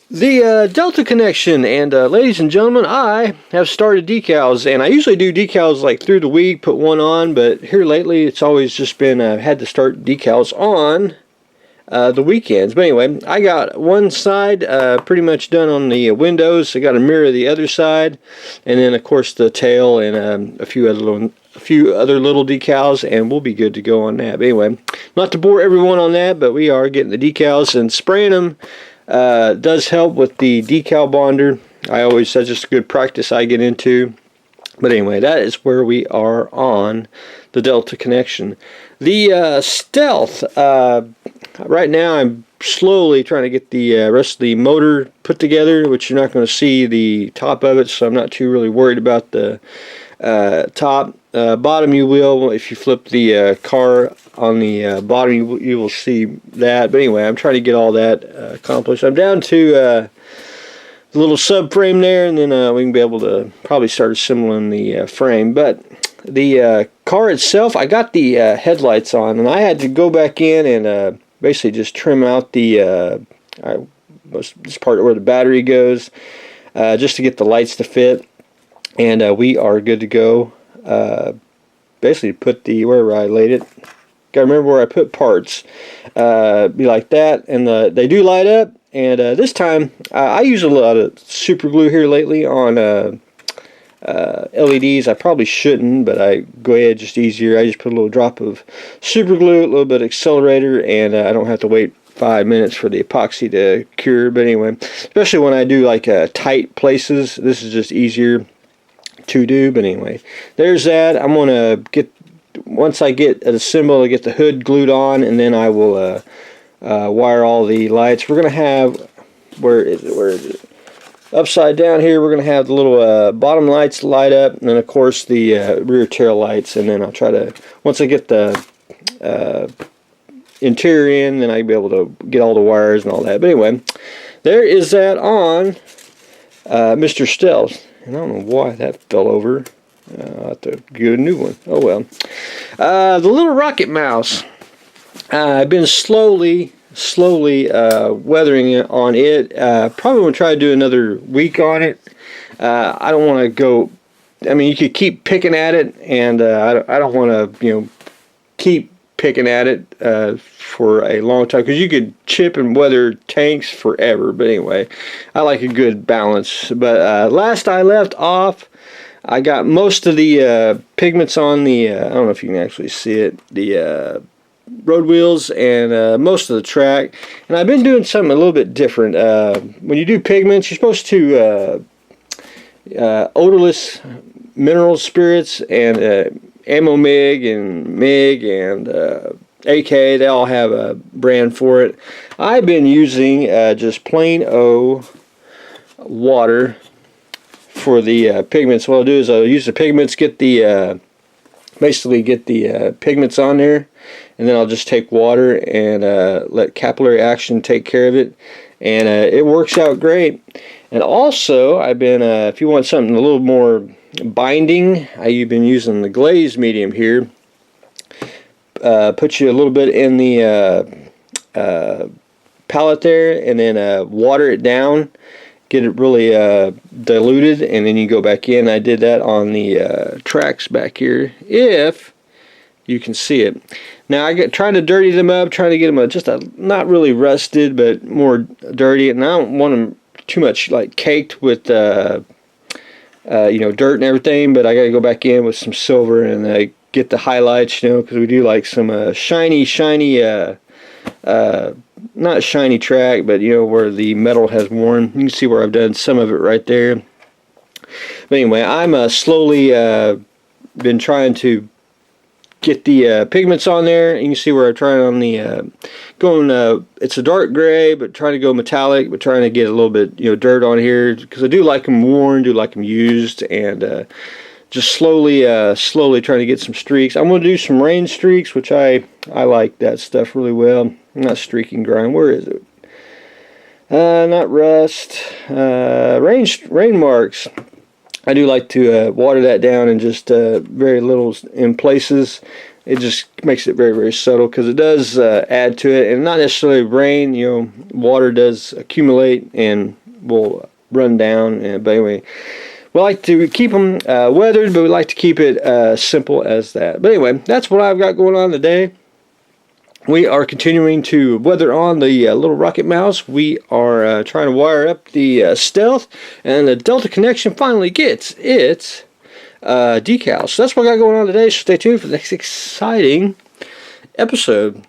The Delta connection, and ladies and gentlemen, I have started decals, and I usually do decals like through the week, put one on, but here lately it's always just been had to start decals on the weekends. But anyway, I got one side pretty much done on the windows. I got to mirror the other side, and then of course the tail and a few other little decals, and we'll be good to go on that. But anyway, not to bore everyone on that, but we are getting the decals and spraying them. Does help with the decal bonder. That's just a good practice I get into. But anyway, that is where we are on the Delta connection. The Stealth, right now I'm slowly trying to get the rest of the motor put together, which you're not going to see the top of it, so I'm not too really worried about the top. Bottom you will. If you flip the car on the bottom, you will see that. But anyway, I'm trying to get all that accomplished. I'm down to the little subframe there, and then we can be able to probably start assembling the frame. But the car itself, I got the headlights on, and I had to go back in and basically just trim out the this part where the battery goes, just to get the lights to fit. And we are good to go. Basically put wherever I laid it. Gotta remember where I put parts. Be like that, and they do light up. And this time, I use a lot of super glue here lately on LEDs. I probably shouldn't, but I go ahead, just easier. I just put a little drop of super glue, a little bit of accelerator, and I don't have to wait 5 minutes for the epoxy to cure. But anyway, especially when I do like tight places, this is just easier to do. But anyway, there's that. I'm gonna once I get it assembled, I get the hood glued on, and then I will wire all the lights. We're gonna have, where is it upside down here, we're gonna have the little bottom lights light up, and then of course the rear tail lights. And then I'll try to, once I get the interior in, then I'll be able to get all the wires and all that. But anyway, there is that on Mr. Stealth. And I don't know why that fell over. I'll have to get a new one. Oh well. The little rocket mouse. I've been slowly weathering it on it. Probably want to try to do another week on it. I don't want to go. I mean, you could keep picking at it, and I don't want to, keep picking at it for a long time, because you could chip and weather tanks forever. But anyway, I like a good balance. But last I left off, I got most of the pigments on the I don't know if you can actually see it, the road wheels, and most of the track. And I've been doing something a little bit different. When you do pigments, you're supposed to odorless mineral spirits and Ammo MIG and AK, they all have a brand for it. I've been using just plain water for the pigments. What I'll do is I'll use the pigments, basically get the pigments on there, and then I'll just take water and let capillary action take care of it, and it works out great. And also, I've been, if you want something a little more binding, I've been using the glaze medium here. Put you a little bit in the palette there, and then water it down, get it really diluted, and then you go back in. I did that on the tracks back here, if you can see it. Now I get trying to dirty them up, trying to get them just not really rusted, but more dirty, and I don't want them too much like caked with dirt and everything. But I got to go back in with some silver and get the highlights, because we do like some shiny, not shiny track, but where the metal has worn. You can see where I've done some of it right there. But anyway, I'm slowly been trying to get the pigments on there. You can see where I'm trying on the it's a dark gray, but trying to go metallic, but trying to get a little bit dirt on here, because I do like them worn, do like them used, and just slowly trying to get some streaks. I'm going to do some rain streaks, which I like that stuff really well. Not streaking grime. Where is it? Not rust. Rain marks. I do like to water that down, and just very little in places. it just makes it very, very subtle, because it does add to it, and not necessarily rain. You know, water does accumulate and will run down. But anyway, we like to keep them weathered, but we like to keep it simple as that. But anyway, that's what I've got going on today. We are continuing to weather on the little rocket mouse. We are trying to wire up the Stealth, and the Delta connection finally gets its decals. So that's what I got going on today. So stay tuned for the next exciting episode.